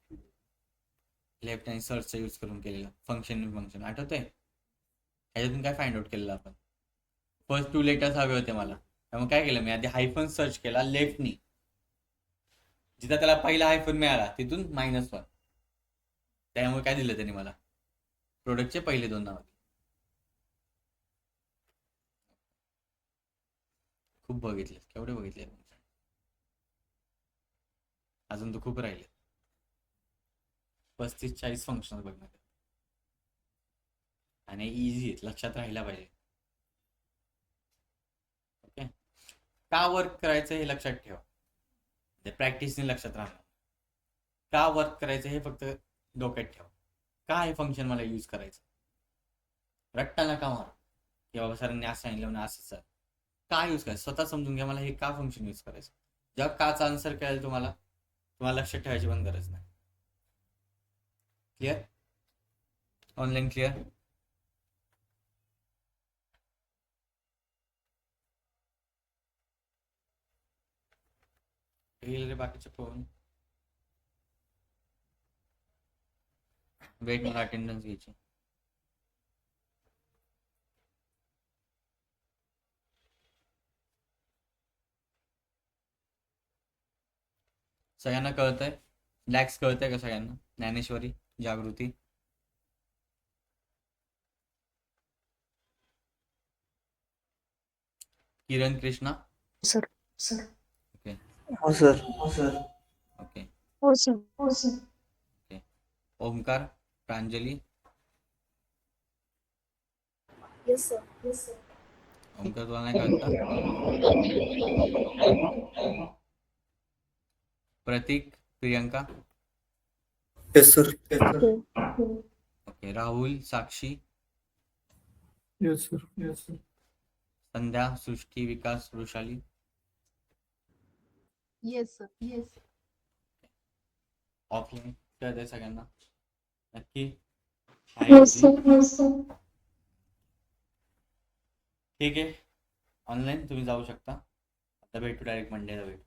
आणि सर्चचा यूज करून केलेलं फंक्शन. आठवतंय? ह्याच्यातून काय फाइंड आउट केलेलं आपण? फर्स्ट 2 लेटर्स हवे होते मला. त्यामुळे काय केलं मी? आधी हायफन सर्च केला लेफ्टनी. जिथं त्याला पहिला हायफन मिळाला तिथून -1. त्यामुळे काय दिलं त्यांनी मला? प्रोडक्टचे पहिले 2 नाव. खूप बघितले. केवढे बघितले? अजून तर खूप राहिले. 35-40 फंक्शन बघणार. आणि इझी आहेत, लक्षात राहायला पाहिजे. ओके. का वर्क करायचं हे लक्षात ठेवा. ते प्रॅक्टिसने लक्षात राहणार. का वर्क करायचं हे फक्त डोक्यात ठेवा. का हे फंक्शन मला यूज करायचं? रट्टा नका मारा. की बाबा सरांनी असं सांगितलं म्हणून असं सर का यूज करायचं स्वतः समजून घ्या मला हे का फंक्शन यूज करायचं. जेव्हा काचा आन्सर कळेल तुम्हाला लक्षात ठेवायची पण गरज नाही. क्लिअर? Online clear? येईल रे बाकीचे फोन. वेट मला अटेंडन्स घ्यायची. सगळ्यांना कळतंय? लॅक्स कळतंय का सगळ्यांना? ज्ञानेश्वरी, जागृती, किरण, कृष्णा, सर. ओके हो सर. ओके हो sir. Omkar, Pranjali, yes sir. Omkar तुला नाही कळत का? Pratik, Priyanka, yes sir. Okay Rahul, Sakshi, yes sir. Sandhya, Srushti, Vikas, Vrushali, yes sir. Offline कळतंय सगळ्यांना नक्की? हो सर. ठीक आहे. ऑनलाईन तुम्ही जाऊ शकता. आता भेटू डायरेक्ट मंडेला भेटू.